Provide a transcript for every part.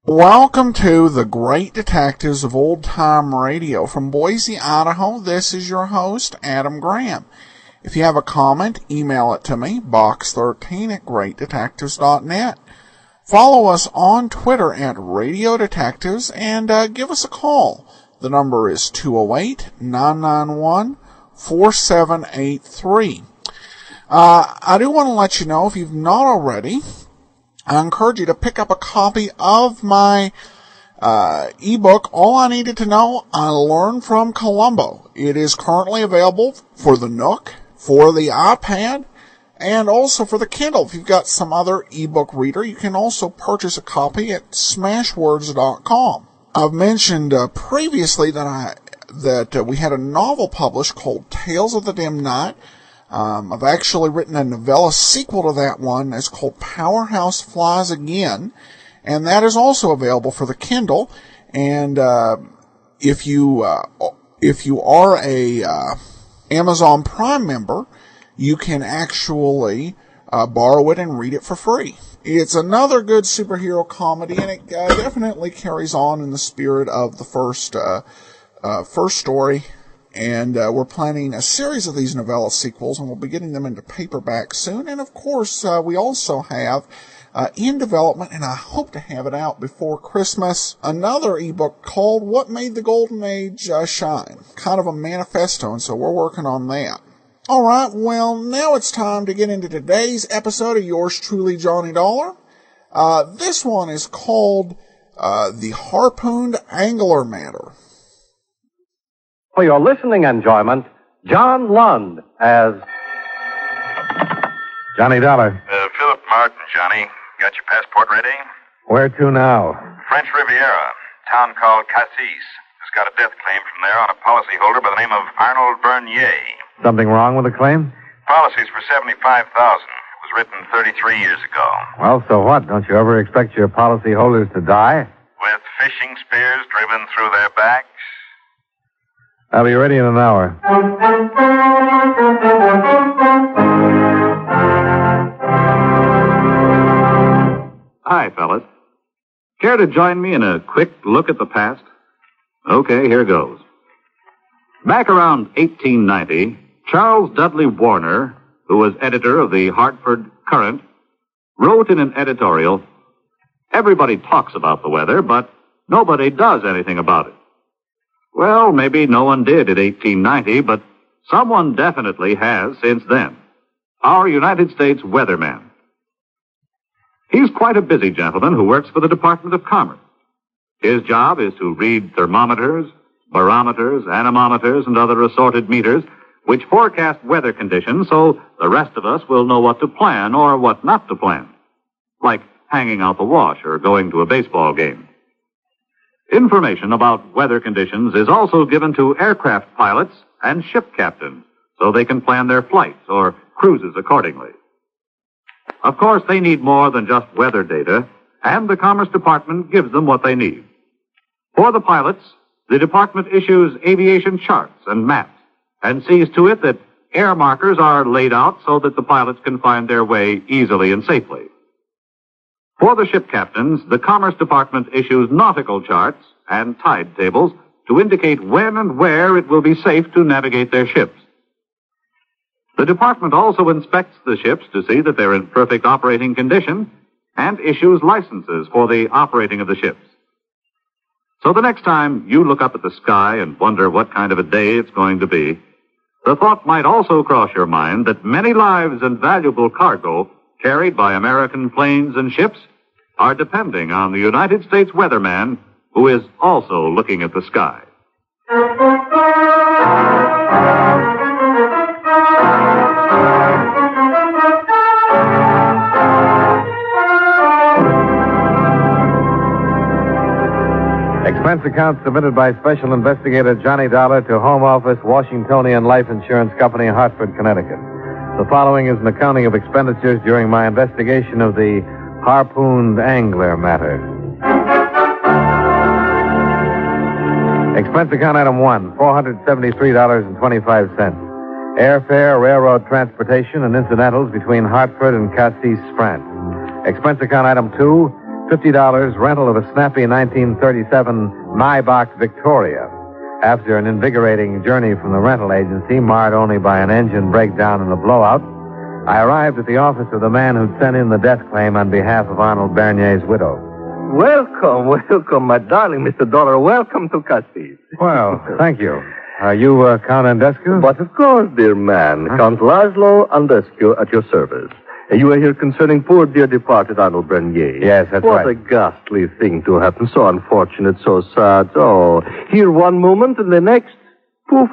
Welcome to the Great Detectives of Old Time Radio. From Boise, Idaho, this is your host, Adam Graham. If you have a comment, email it to me, box13@greatdetectives.net. Follow us on Twitter at Radio Detectives and give us a call. The number is 208-991-4783. I do want to let you know, if you've not already, I encourage you to pick up a copy of my ebook, All I Needed to Know I Learned from Columbo. It is currently available for the Nook, for the iPad, and also for the Kindle. If you've got some other ebook reader, you can also purchase a copy at smashwords.com. I've mentioned previously that we had a novel published called Tales of the Dim Night. I've actually written a novella sequel to that one. It's called Powerhouse Flies Again, and that is also available for the Kindle. And if you are a Amazon Prime member, you can actually borrow it and read it for free. It's another good superhero comedy, and it definitely carries on in the spirit of the first story. And we're planning a series of these novella sequels, and we'll be getting them into paperback soon. And, of course, we also have in development, and I hope to have it out before Christmas, another ebook called What Made the Golden Age Shine, kind of a manifesto, and so we're working on that. All right, well, now it's time to get into today's episode of yours truly, Johnny Dollar. This one is called The Harpooned Angler Matter. For your listening enjoyment, John Lund as Johnny Dollar. Philip Martin, Johnny. Got your passport ready? Where to now? French Riviera, town called Cassis. Has got a death claim from there on a policyholder by the name of Arnold Bernier. Something wrong with the claim? Policy's for $75,000. It was written 33 years ago. Well, so what? Don't you ever expect your policyholders to die? With fishing spears driven through their backs? I'll be ready in an hour. Hi, fellas. Care to join me in a quick look at the past? Okay, here goes. Back around 1890, Charles Dudley Warner, who was editor of the Hartford Courant, wrote in an editorial, "Everybody talks about the weather, but nobody does anything about it." Well, maybe no one did in 1890, but someone definitely has since then. Our United States weatherman. He's quite a busy gentleman who works for the Department of Commerce. His job is to read thermometers, barometers, anemometers, and other assorted meters which forecast weather conditions so the rest of us will know what to plan or what not to plan, like hanging out the wash or going to a baseball game. Information about weather conditions is also given to aircraft pilots and ship captains so they can plan their flights or cruises accordingly. Of course, they need more than just weather data, and the Commerce Department gives them what they need. For the pilots, the department issues aviation charts and maps and sees to it that air markers are laid out so that the pilots can find their way easily and safely. For the ship captains, the Commerce Department issues nautical charts and tide tables to indicate when and where it will be safe to navigate their ships. The department also inspects the ships to see that they're in perfect operating condition and issues licenses for the operating of the ships. So the next time you look up at the sky and wonder what kind of a day it's going to be, the thought might also cross your mind that many lives and valuable cargo carried by American planes and ships are depending on the United States weatherman who is also looking at the sky. Expense account submitted by Special Investigator Johnny Dollar to Home Office, Washingtonian Life Insurance Company, Hartford, Connecticut. The following is an accounting of expenditures during my investigation of the Harpooned angler matter. Expense account item 1, $473.25. Airfare, railroad transportation, and incidentals between Hartford and Cassis, France. Expense account item 2, $50 rental of a snappy 1937 Maybach Victoria. After an invigorating journey from the rental agency, marred only by an engine breakdown and a blowout, I arrived at the office of the man who'd sent in the death claim on behalf of Arnold Bernier's widow. Welcome, my darling Mr. Dollar. Welcome to Cassis. Well, thank you. Are you Count Andescu? But of course, dear man, Count Laszlo Andescu at your service. You are here concerning poor dear departed Arnold Bernier. Yes, that's right. What a ghastly thing to happen. So unfortunate, so sad. Oh, here one moment and the next, poof.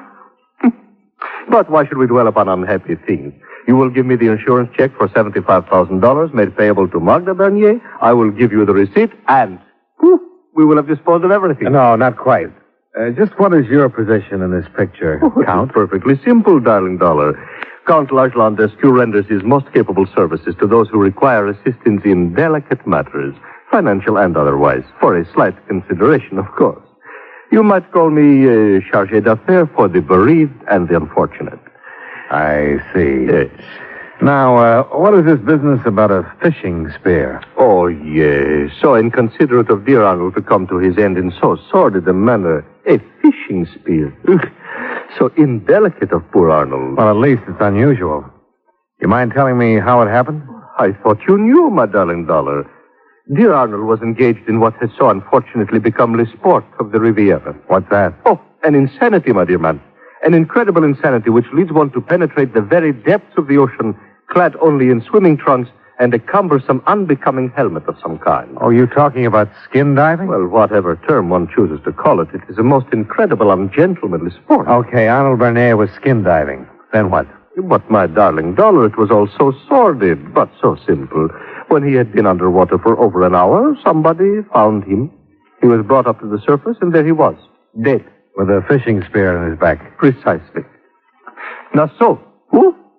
But why should we dwell upon unhappy things? You will give me the insurance check for $75,000 made payable to Magda Bernier. I will give you the receipt and, poof, we will have disposed of everything. No, not quite. Just what is your position in this picture, Count? Perfectly simple, darling Dollar. Count Laszlo Andescu renders his most capable services to those who require assistance in delicate matters, financial and otherwise, for a slight consideration, of course. You might call me chargé d'affaires for the bereaved and the unfortunate. I see. Yes. Now, what is this business about a fishing spear? Oh, yes. So inconsiderate of dear Arnold to come to his end in so sordid a manner. A fishing spear. So indelicate of poor Arnold. Well, at least it's unusual. You mind telling me how it happened? I thought you knew, my darling Dollar. Dear Arnold was engaged in what has so unfortunately become the sport of the Riviera. What's that? Oh, an insanity, my dear man. An incredible insanity which leads one to penetrate the very depths of the ocean, clad only in swimming trunks and a cumbersome, unbecoming helmet of some kind. Oh, you talking about skin diving? Well, whatever term one chooses to call it, it is a most incredible, ungentlemanly sport. Okay, Arnold Bernier was skin diving. Then what? But, my darling Dollar, it was all so sordid, but so simple. When he had been underwater for over an hour, somebody found him. He was brought up to the surface, and there he was, dead. With a fishing spear in his back. Precisely. Now, so,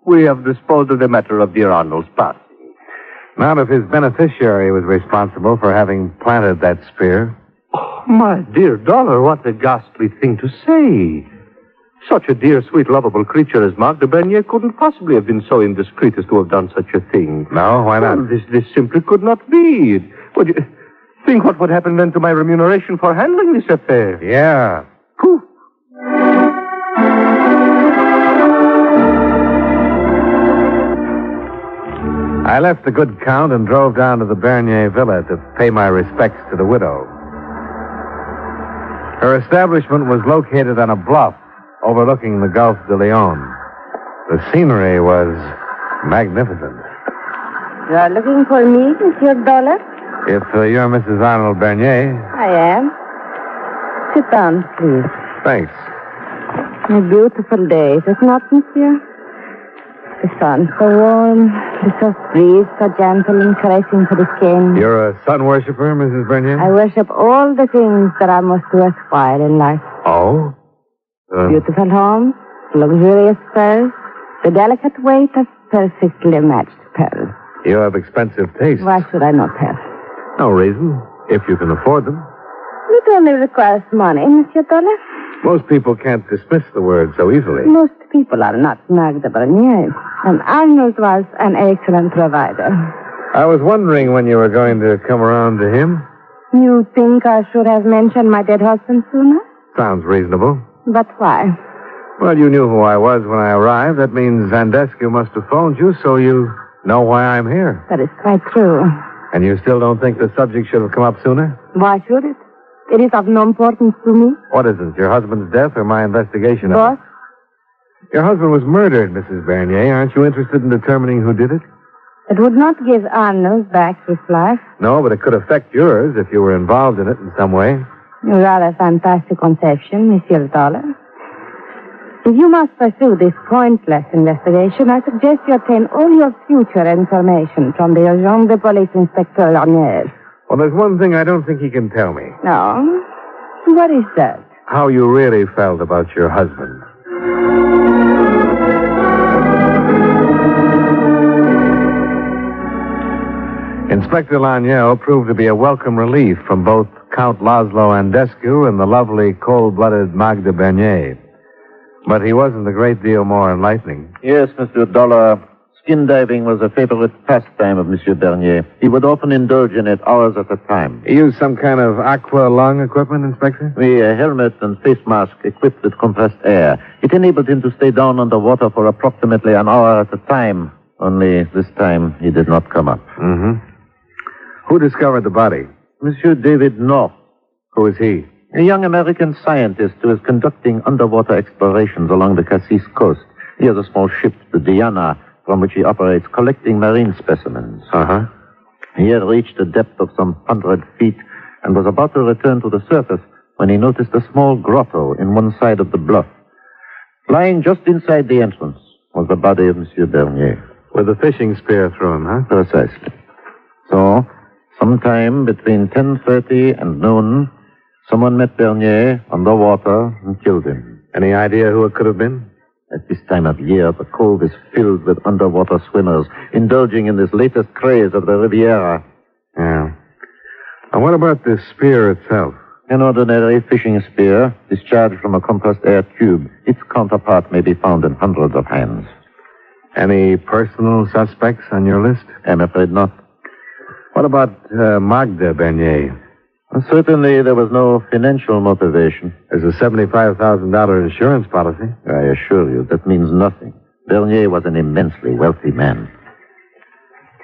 we have disposed of the matter of dear Arnold's passing. Not if his beneficiary was responsible for having planted that spear. Oh, my dear Dollar, what a ghastly thing to say. Such a dear, sweet, lovable creature as Magda Bernier couldn't possibly have been so indiscreet as to have done such a thing. No, why not? Well, this simply could not be. Would you think what would happen then to my remuneration for handling this affair? Yeah. Poof. I left the good Count and drove down to the Bernier Villa to pay my respects to the widow. Her establishment was located on a bluff overlooking the Gulf de Leon. The scenery was magnificent. You are looking for me, Monsieur Dollar? If you're Mrs. Arnold Bernier. I am. Sit down, please. Thanks. A beautiful day, is it not, monsieur? The sun so warm, the soft breeze so gentle and caressing to the skin. You're a sun worshiper, Mrs. Bernier? I worship all the things that are most worthwhile in life. Oh? Beautiful homes, luxurious furs, the delicate weight of perfectly matched pearls. You have expensive taste. Why should I not have? No reason, if you can afford them. It only requires money, Monsieur Dollar. Most people can't dismiss the word so easily. Most people are not Magda Bernier. And Arnold was an excellent provider. I was wondering when you were going to come around to him. You think I should have mentioned my dead husband sooner? Sounds reasonable. But why? Well, you knew who I was when I arrived. That means Andescu must have phoned you, so you know why I'm here. That is quite true. And you still don't think the subject should have come up sooner? Why should it? It is of no importance to me. What is it, your husband's death or my investigation of Both? it? Your husband was murdered, Mrs. Bernier. Aren't you interested in determining who did it? It would not give Arnold back his life. No, but it could affect yours if you were involved in it in some way. A rather fantastic conception, Monsieur Dollar. If you must pursue this pointless investigation, I suggest you obtain all your future information from the agent de police inspector Lanier. Well, there's one thing I don't think he can tell me. No? What is that? How you really felt about your husband. Inspector Laniel proved to be a welcome relief from both Count Laszlo Andescu and the lovely, cold-blooded Magda Bernier. But he wasn't a great deal more enlightening. Yes, Mr. Dollar. Skin diving was a favorite pastime of Monsieur Bernier. He would often indulge in it hours at a time. He used some kind of aqua lung equipment, Inspector? A helmet and face mask equipped with compressed air. It enabled him to stay down underwater for approximately an hour at a time. Only this time he did not come up. Mm-hmm. Who discovered the body? Monsieur David North. Who is he? A young American scientist who is conducting underwater explorations along the Cassis coast. He has a small ship, the Diana, from which he operates, collecting marine specimens. Uh-huh. He had reached a depth of some 100 feet and was about to return to the surface when he noticed a small grotto in one side of the bluff. Lying just inside the entrance was the body of Monsieur Bernier. With a fishing spear through him, huh? Precisely. So, sometime between 10:30 and noon, someone met Bernier underwater and killed him. Any idea who it could have been? At this time of year, the cove is filled with underwater swimmers, indulging in this latest craze of the Riviera. Yeah. And what about this spear itself? An ordinary fishing spear discharged from a compressed air tube. Its counterpart may be found in hundreds of hands. Any personal suspects on your list? I'm afraid not. What about Magda Bernier? Certainly there was no financial motivation. There's a $75,000 insurance policy. I assure you, that means nothing. Bernier was an immensely wealthy man.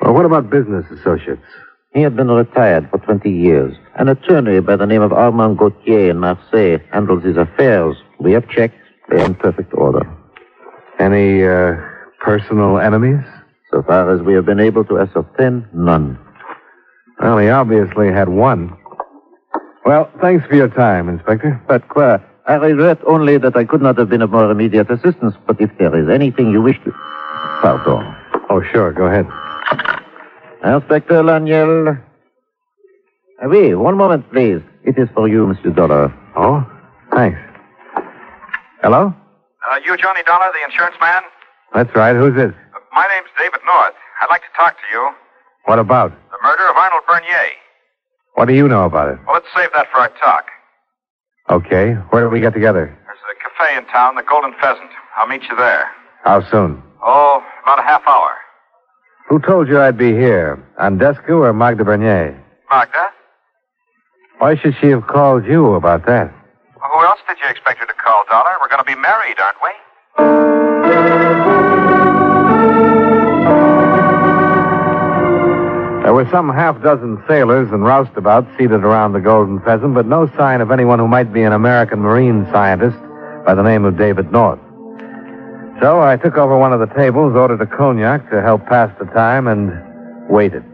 Well, what about business associates? He had been retired for 20 years. An attorney by the name of Armand Gauthier in Marseille handles his affairs. We have checks. They're in perfect order. Any personal enemies? So far as we have been able to ascertain, none. Well, he obviously had one. Well, thanks for your time, Inspector. But, I regret only that I could not have been of more immediate assistance. But if there is anything you wish to... Pardon. Oh, sure. Go ahead. Inspector Laniel. Oui, one moment, please. It is for you, Mr. Dollar. Oh, thanks. Hello? You Johnny Dollar, the insurance man? That's right. Who's this? My name's David North. I'd like to talk to you. What about? The murder of Arnold Bernier. What do you know about it? Well, let's save that for our talk. Okay. Where do we get together? There's a cafe in town, the Golden Pheasant. I'll meet you there. How soon? Oh, about a half hour. Who told you I'd be here? Andescu or Magda Bernier? Magda? Why should she have called you about that? Well, who else did you expect her to call, Dollar? We're going to be married, aren't we? There were some half-dozen sailors and roustabouts seated around the Golden Pheasant, but no sign of anyone who might be an American marine scientist by the name of David North. So I took over one of the tables, ordered a cognac to help pass the time, and waited.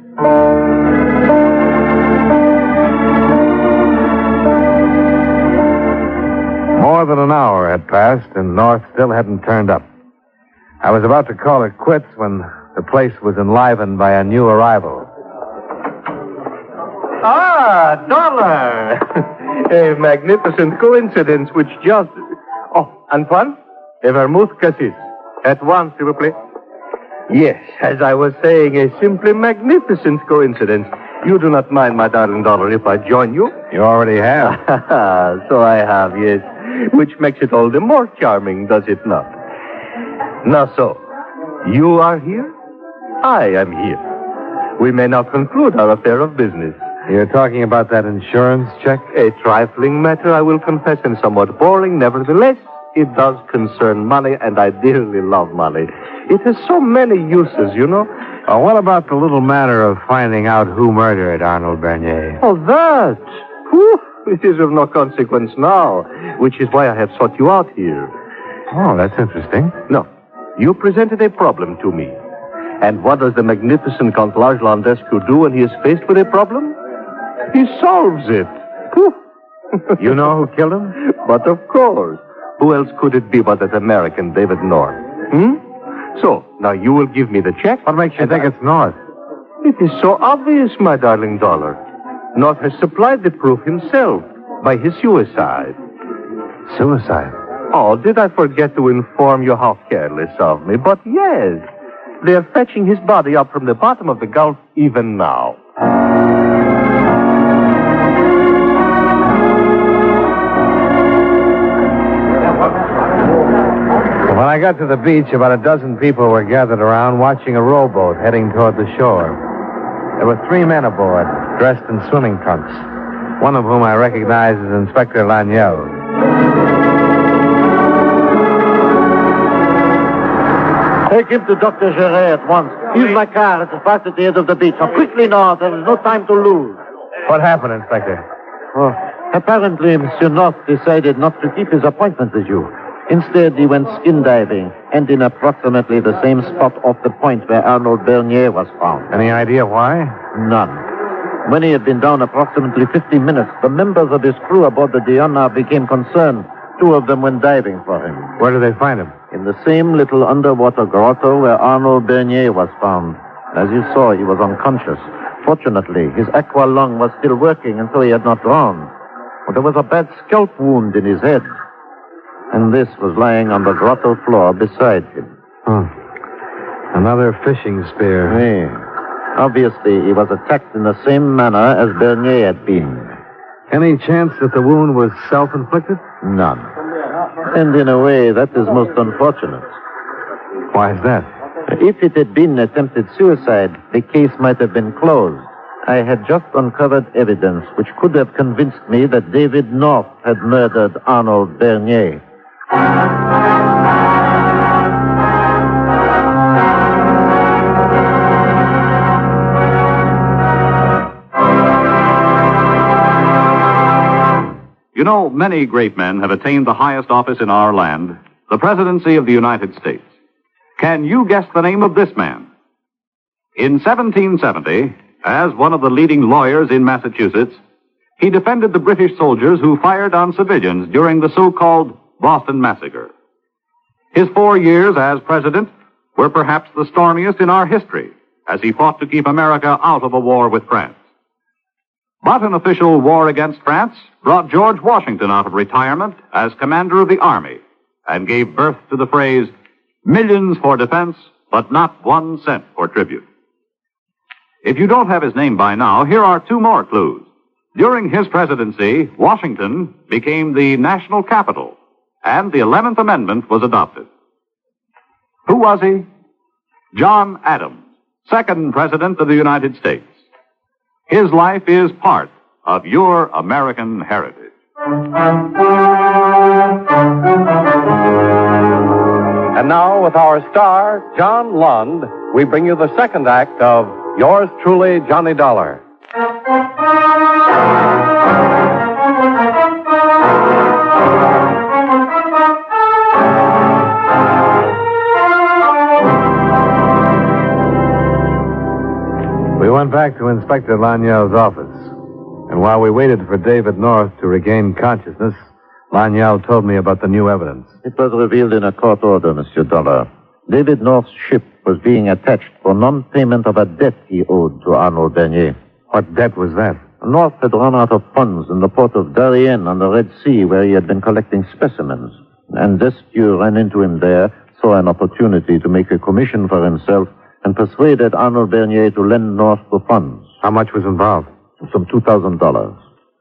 More than an hour had passed, and North still hadn't turned up. I was about to call it quits when the place was enlivened by a new arrival. Ah, Dollar! A magnificent coincidence which just... Oh, Antoine? A vermouth cassis. At once, s'il vous plaît. Yes, as I was saying, a simply magnificent coincidence. You do not mind, my darling Dollar, if I join you? You already have. So I have, yes. Which makes it all the more charming, does it not? Now so, you are here? I am here. We may now conclude our affair of business. You're talking about that insurance check? A trifling matter, I will confess, and somewhat boring. Nevertheless, it does concern money, and I dearly love money. It has so many uses, you know. What about the little matter of finding out who murdered Arnold Bernier? Oh, that! Whew, it is of no consequence now, which is why I have sought you out here. Oh, that's interesting. No, you presented a problem to me. And what does the magnificent Count Laszlo Andescu do when he is faced with a problem? He solves it. Whew. You know who killed him? But of course. Who else could it be but that American David North? So, now you will give me the check. What makes you think it's North? It is so obvious, my darling Dollar. North has supplied the proof himself. by his suicide. Suicide? Oh, did I forget to inform you how careless of me? But yes, they're fetching his body up from the bottom of the Gulf even now. When I got to the beach, about a dozen people were gathered around watching a rowboat heading toward the shore. There were 3 men aboard, dressed in swimming trunks, one of whom I recognized as Inspector Laniel. Take him to Dr. Geret at once. Use my car at the park at the end of the beach. Now, quickly now. There is no time to lose. What happened, Inspector? Oh, apparently, Monsieur North decided not to keep his appointment with you. Instead, he went skin diving, and in approximately the same spot off the point where Arnold Bernier was found. Any idea why? None. When he had been down approximately 50 minutes, the members of his crew aboard the Diana became concerned. 2 of them went diving for him. Where did they find him? In the same little underwater grotto where Arnold Bernier was found. As you saw, he was unconscious. Fortunately, his aqua lung was still working, and so he had not drowned. But there was a bad scalp wound in his head. And this was lying on the grotto floor beside him. Another fishing spear. Hey. Obviously, he was attacked in the same manner as Bernier had been. Any chance that the wound was self-inflicted? None. And in a way, that is most unfortunate. Why is that? If it had been attempted suicide, the case might have been closed. I had just uncovered evidence which could have convinced me that David North had murdered Arnold Bernier. You know, many great men have attained the highest office in our land, the presidency of the United States. Can you guess the name of this man? In 1770, as one of the leading lawyers in Massachusetts, he defended the British soldiers who fired on civilians during the so-called Boston Massacre. His 4 years as president were perhaps the stormiest in our history, as he fought to keep America out of a war with France. But an official war against France brought George Washington out of retirement as commander of the army and gave birth to the phrase, millions for defense, but not 1 cent for tribute. If you don't have his name by now, here are 2 more clues. During his presidency, Washington became the national capital, and the 11th Amendment was adopted. Who was he? John Adams, 2nd President of the United States. His life is part of your American heritage. And now, with our star, John Lund, we bring you the 2nd act of Yours Truly, Johnny Dollar. We went back to Inspector Laniel's office. And while we waited for David North to regain consciousness, Laniel told me about the new evidence. It was revealed in a court order, Monsieur Dollar. David North's ship was being attached for non-payment of a debt he owed to Arnold Bernier. What debt was that? North had run out of funds in the port of Darien on the Red Sea, where he had been collecting specimens. And Deskew ran into him there, saw an opportunity to make a commission for himself, and persuaded Arnold Bernier to lend North the funds. How much was involved? Some $2,000.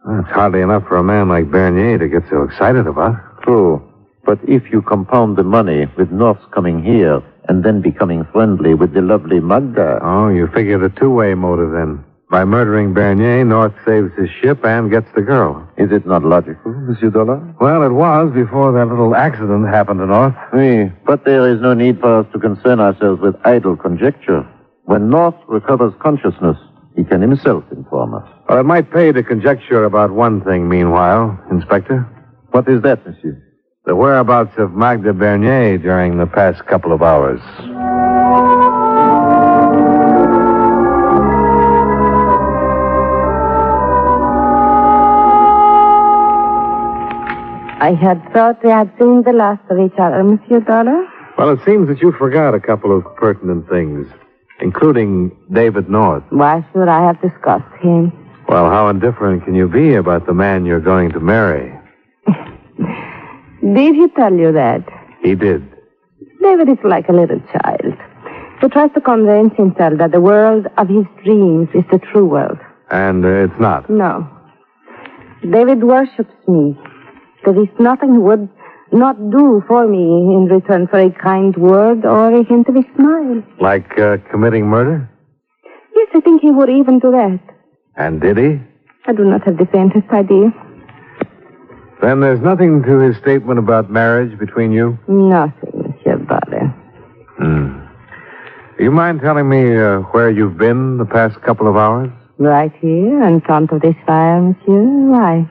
That's hardly enough for a man like Bernier to get so excited about. True. But if you compound the money with North's coming here and then becoming friendly with the lovely Magda... Oh, you figure the 2-way motive then. By murdering Bernier, North saves his ship and gets the girl. Is it not logical, Monsieur Dollar? Well, it was before that little accident happened to North. Oui, but there is no need for us to concern ourselves with idle conjecture. When North recovers consciousness, he can himself inform us. Well, it might pay to conjecture about one thing meanwhile, Inspector. What is that, Monsieur? The whereabouts of Magda Bernier during the past couple of hours. I had thought we had seen the last of each other, Monsieur Dollar. Well, it seems that you forgot a couple of pertinent things, including David North. Why should I have discussed him? Well, how indifferent can you be about the man you're going to marry? Did he tell you that? He did. David is like a little child. He tries to convince himself that the world of his dreams is the true world. And it's not. No. David worships me. There is nothing he would not do for me in return for a kind word or a hint of a smile. Like committing murder? Yes, I think he would even do that. And did he? I do not have the faintest idea. Then there's nothing to his statement about marriage between you? Nothing, Monsieur Dollar. Do you mind telling me where you've been the past couple of hours? Right here, in front of this fire, Monsieur. Why?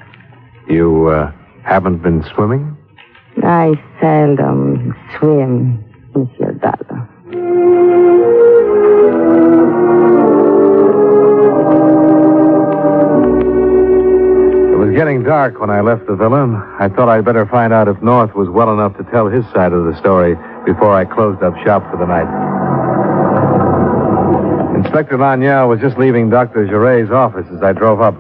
You haven't been swimming? I seldom swim, Monsieur Dollar. It was getting dark when I left the villa, and I thought I'd better find out if North was well enough to tell his side of the story before I closed up shop for the night. Inspector Laniel was just leaving Dr. Giret's office as I drove up.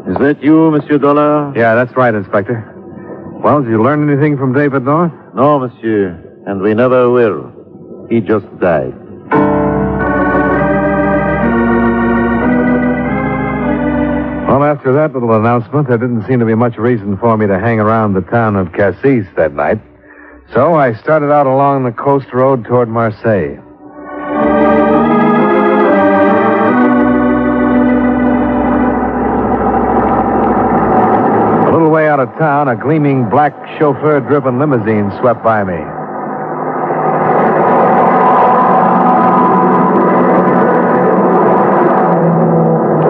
Is that you, Monsieur Dollar? Yeah, that's right, Inspector. Well, did you learn anything from David North? No, monsieur. And we never will. He just died. Well, after that little announcement, there didn't seem to be much reason for me to hang around the town of Cassis that night. So I started out along the coast road toward Marseille. A little way out of town, a gleaming black chauffeur-driven limousine swept by me.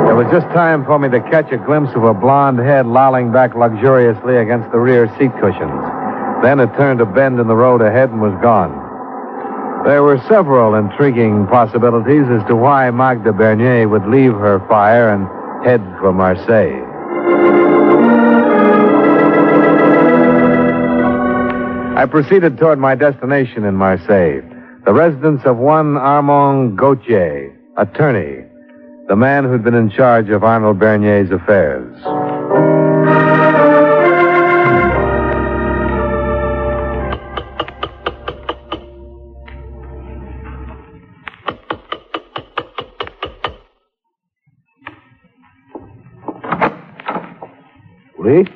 There was just time for me to catch a glimpse of a blonde head lolling back luxuriously against the rear seat cushions. Then it turned a bend in the road ahead and was gone. There were several intriguing possibilities as to why Magda Bernier would leave her fire and head for Marseille. I proceeded toward my destination in Marseille, the residence of one Armand Gauthier, attorney, the man who'd been in charge of Arnold Bernier's affairs. Oui?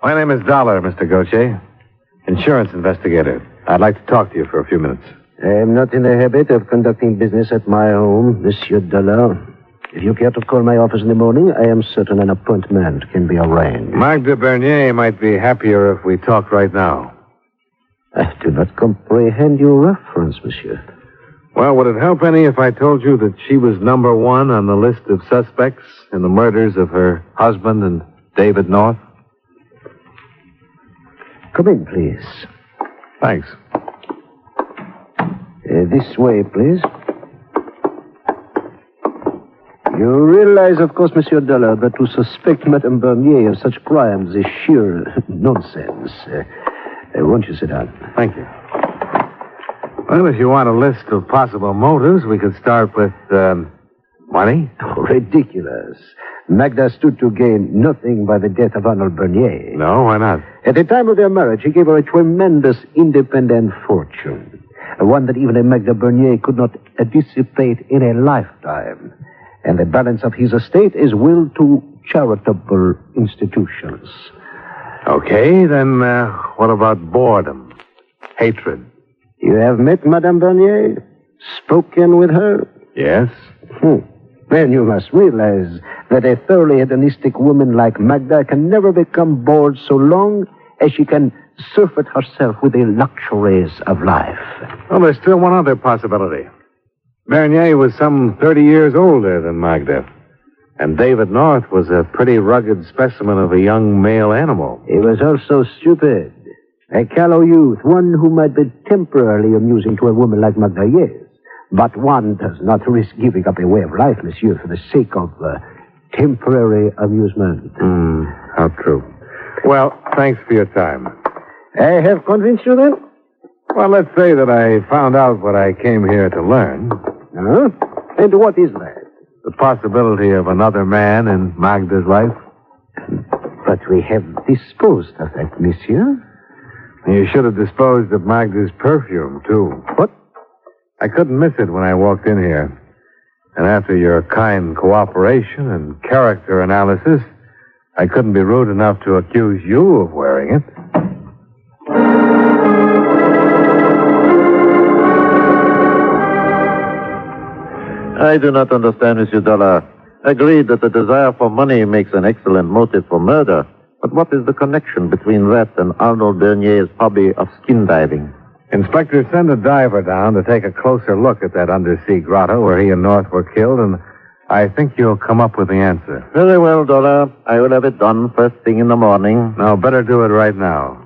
My name is Dollar, Mr. Gauthier. Insurance investigator. I'd like to talk to you for a few minutes. I am not in the habit of conducting business at my home, Monsieur Dollar. If you care to call my office in the morning, I am certain an appointment can be arranged. Magda Bernier might be happier if we talk right now. I do not comprehend your reference, monsieur. Well, would it help any if I told you that she was number one on the list of suspects in the murders of her husband and David North? Come in, please. Thanks. This way, please. You realize, of course, Monsieur Dollar, that to suspect Madame Bernier of such crimes is sheer nonsense. Won't you sit down? Thank you. Well, if you want a list of possible motives, we could start with, money? Oh, ridiculous. Magda stood to gain nothing by the death of Arnold Bernier. No, why not? At the time of their marriage, he gave her a tremendous independent fortune. One that even a Magda Bernier could not dissipate in a lifetime. And the balance of his estate is willed to charitable institutions. Okay, then what about boredom? Hatred? You have met Madame Bernier? Spoken with her? Yes. Then you must realize that a thoroughly hedonistic woman like Magda can never become bored so long as she can surfeit herself with the luxuries of life. Well, there's still one other possibility. Bernier was some 30 years older than Magda. And David North was a pretty rugged specimen of a young male animal. He was also stupid. A callow youth, one who might be temporarily amusing to a woman like Magda, yes. But one does not risk giving up a way of life, monsieur, for the sake of temporary amusement. How true. Well, thanks for your time. I have convinced you, then? Well, let's say that I found out what I came here to learn. Huh? And what is that? The possibility of another man in Magda's life. But we have disposed of that, monsieur. You should have disposed of Magda's perfume, too. What? I couldn't miss it when I walked in here. And after your kind cooperation and character analysis, I couldn't be rude enough to accuse you of wearing it. I do not understand, Monsieur Dollar. Agreed that the desire for money makes an excellent motive for murder. But what is the connection between that and Arnold Bernier's hobby of skin diving? Inspector, send a diver down to take a closer look at that undersea grotto where he and North were killed, and I think you'll come up with the answer. Very well, Dollar. I will have it done first thing in the morning. No, better do it right now.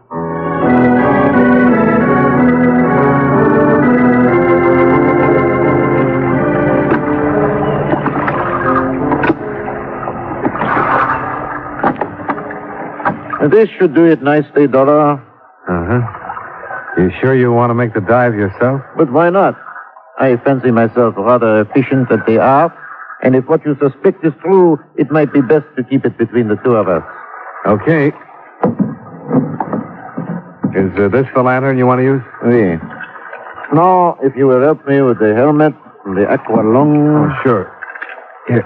This should do it nicely, Dollar. Uh-huh. You sure you want to make the dive yourself? But why not? I fancy myself rather efficient at the art, and if what you suspect is true, it might be best to keep it between the two of us. Okay. Is this the lantern you want to use? Oui. Now, if you will help me with the helmet and the aqua lung. Oh, sure. Here.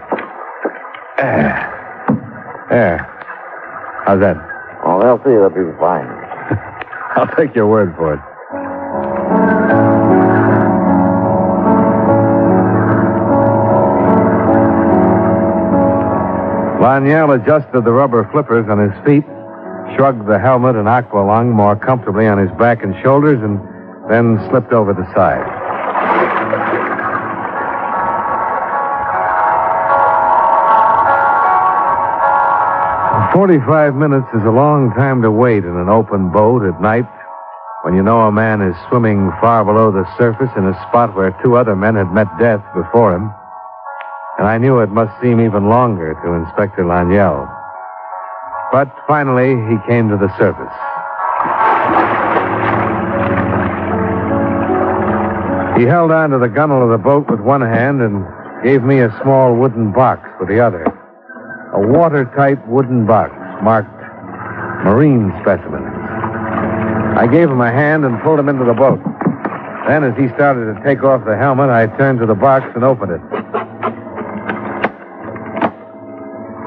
There. How's that? Oh, I'll see. That'll be fine. I'll take your word for it. Laniel adjusted the rubber flippers on his feet, shrugged the helmet and aqua lung more comfortably on his back and shoulders, and then slipped over the side. "45 minutes is a long time to wait in an open boat at night when you know a man is swimming far below the surface in a spot where two other men had met death before him. And I knew it must seem even longer to Inspector Laniel. But finally, he came to the surface. He held on to the gunwale of the boat with one hand and gave me a small wooden box with the other. A watertight wooden box marked marine specimens. I gave him a hand and pulled him into the boat. Then, as he started to take off the helmet, I turned to the box and opened it.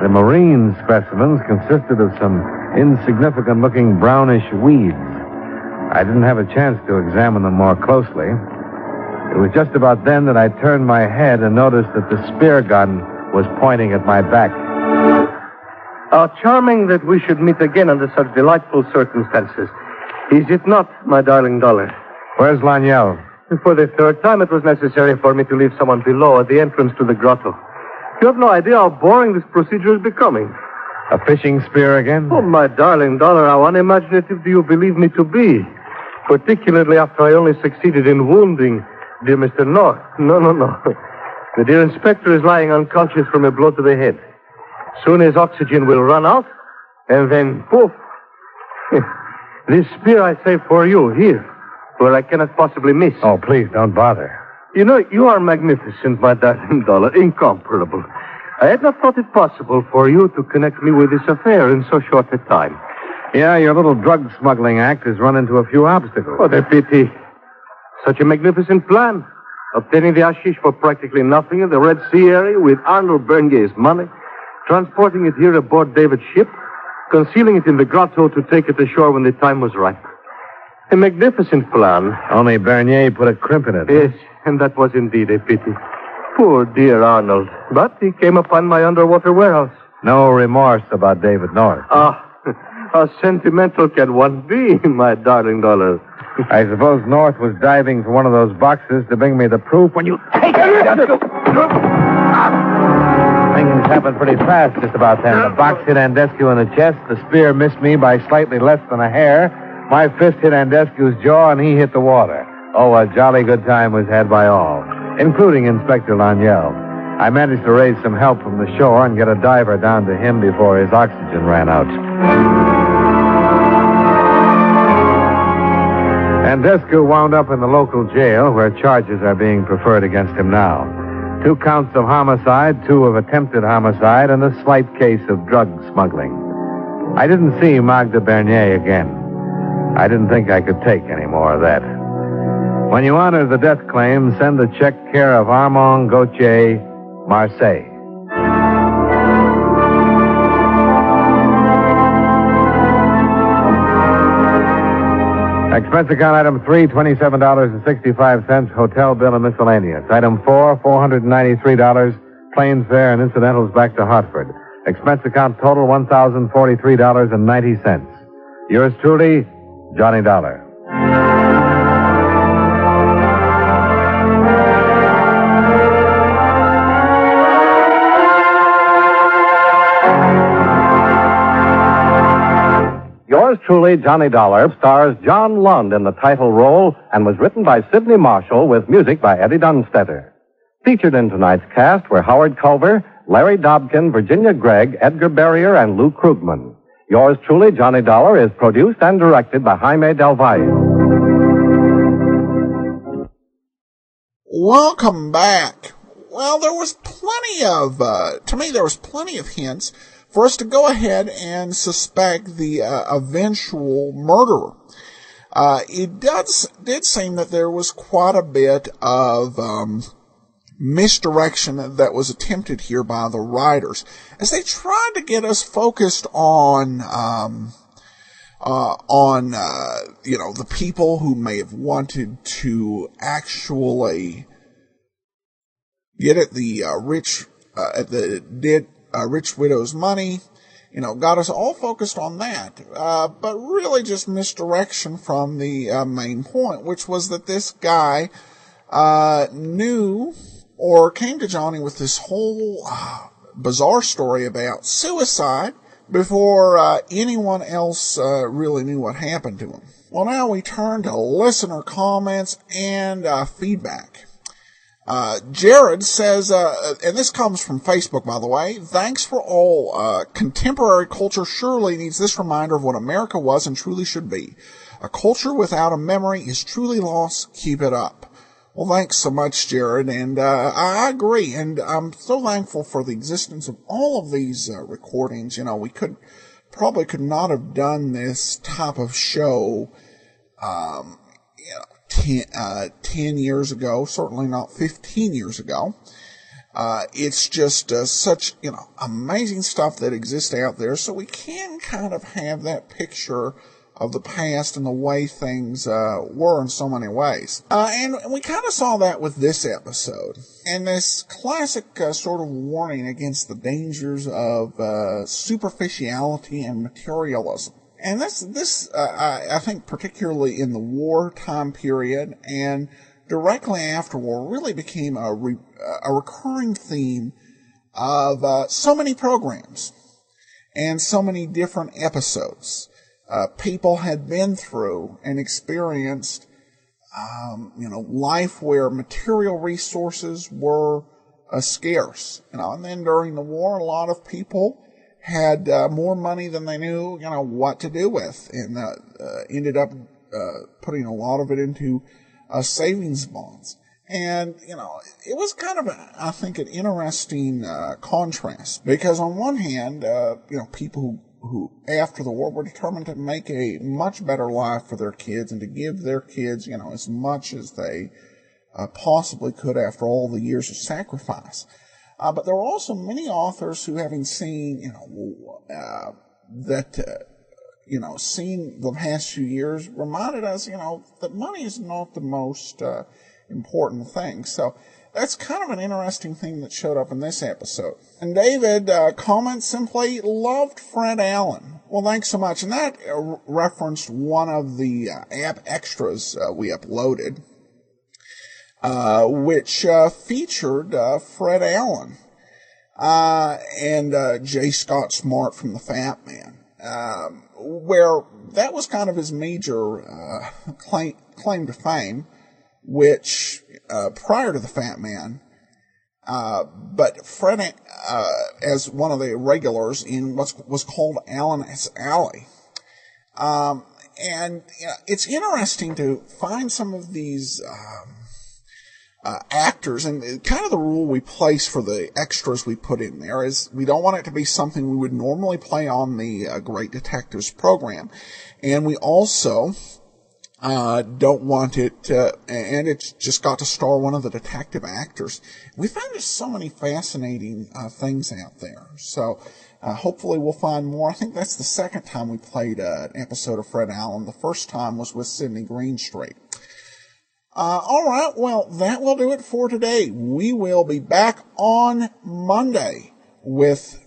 The marine specimens consisted of some insignificant-looking brownish weeds. I didn't have a chance to examine them more closely. It was just about then that I turned my head and noticed that the spear gun was pointing at my back. How charming that we should meet again under such delightful circumstances. Is it not, my darling Dollar? Where's Laniel? For the third time, it was necessary for me to leave someone below at the entrance to the grotto. You have no idea how boring this procedure is becoming. A fishing spear again? Oh, my darling Dollar, how unimaginative do you believe me to be? Particularly after I only succeeded in wounding dear Mr. North. No. The dear inspector is lying unconscious from a blow to the head. Soon his oxygen will run out, and then, poof. This spear I save for you, here, where I cannot possibly miss. Oh, please, don't bother. You know, you are magnificent, my darling Dollar, incomparable. I had not thought it possible for you to connect me with this affair in so short a time. Yeah, your little drug smuggling act has run into a few obstacles. What a pity. Such a magnificent plan. Obtaining the hashish for practically nothing in the Red Sea area with Arnold Bernier's money, transporting it here aboard David's ship, concealing it in the grotto to take it ashore when the time was ripe. A magnificent plan. Only Bernier put a crimp in it. Yes, and that was indeed a pity. Poor dear Arnold. But he came upon my underwater warehouse. No remorse about David North. Ah, how sentimental can one be, my darling Dollar? I suppose North was diving for one of those boxes to bring me the proof when you take it. Things happened pretty fast just about then. The box hit Andescu in the chest. The spear missed me by slightly less than a hair. My fist hit Andescu's jaw, and he hit the water. Oh, a jolly good time was had by all, including Inspector Laniel. I managed to raise some help from the shore and get a diver down to him before his oxygen ran out. Andescu wound up in the local jail where charges are being preferred against him now. 2 counts of homicide, 2 of attempted homicide, and a slight case of drug smuggling. I didn't see Magda Bernier again. I didn't think I could take any more of that. When you honor the death claim, send the check care of Armand Gauthier, Marseille. Expense account item 3, $27.65, hotel bill and miscellaneous. Item 4, $493, planes fare and incidentals back to Hartford. Expense account total $1,043.90. Yours truly, Johnny Dollar. Yours truly, Johnny Dollar, stars John Lund in the title role and was written by Sidney Marshall with music by Eddie Dunstetter. Featured in tonight's cast were Howard Culver, Larry Dobkin, Virginia Gregg, Edgar Barrier, and Lou Krugman. Yours truly, Johnny Dollar, is produced and directed by Jaime Del Valle. Welcome back. Well, there was plenty of, to me, there was plenty of hints for us to go ahead and suspect the eventual murderer. It did seem that there was quite a bit of misdirection that was attempted here by the writers, as they tried to get us focused on the people who may have wanted to actually get at the rich widow's money, got us all focused on that, but really just misdirection from the main point, which was that this guy knew or came to Johnny with this whole bizarre story about suicide before anyone else really knew what happened to him. Well, now we turn to listener comments and feedback. Jared says, and this comes from Facebook, by the way, thanks for all. Contemporary culture surely needs this reminder of what America was and truly should be. A culture without a memory is truly lost. Keep it up. Well, thanks so much, Jared, and I agree, and I'm so thankful for the existence of all of these recordings. We could not have done this type of show 10 years ago, certainly not 15 years ago. It's just such, amazing stuff that exists out there, so we can kind of have that picture of the past and the way things were in so many ways. And we kind of saw that with this episode. And this classic sort of warning against the dangers of superficiality and materialism. And this I think particularly in the wartime period and directly after war really became a recurring theme of so many programs and so many different episodes. People had been through and experienced, life where material resources were scarce. And then during the war, a lot of people had more money than they knew, what to do with, and ended up putting a lot of it into savings bonds. And, it was kind of, I think, an interesting contrast, because on one hand, people who after the war were determined to make a much better life for their kids and to give their kids, as much as they possibly could after all the years of sacrifice. But there were also many authors who, having seen, seen the past few years, reminded us, that money is not the most important thing. So that's kind of an interesting thing that showed up in this episode. And David comments simply, loved Fred Allen. Well, thanks so much. And that referenced one of the app extras we uploaded, which featured Fred Allen and J. Scott Smart from The Fat Man, where that was kind of his major claim to fame, which prior to The Fat Man, but Fred as one of the regulars in what was called Allen's Alley. And it's interesting to find some of these actors, and kind of the rule we place for the extras we put in there is we don't want it to be something we would normally play on the Great Detectives program. And we also don't want it, and it's just got to star one of the detective actors. We find there's so many fascinating things out there. So hopefully we'll find more. I think that's the second time we played an episode of Fred Allen. The first time was with Sidney Greenstreet. All right, well, that will do it for today. We will be back on Monday with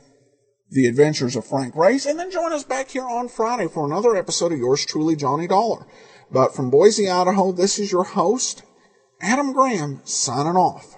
The Adventures of Frank Grace, and then join us back here on Friday for another episode of yours truly, Johnny Dollar. But from Boise, Idaho, this is your host, Adam Graham, signing off.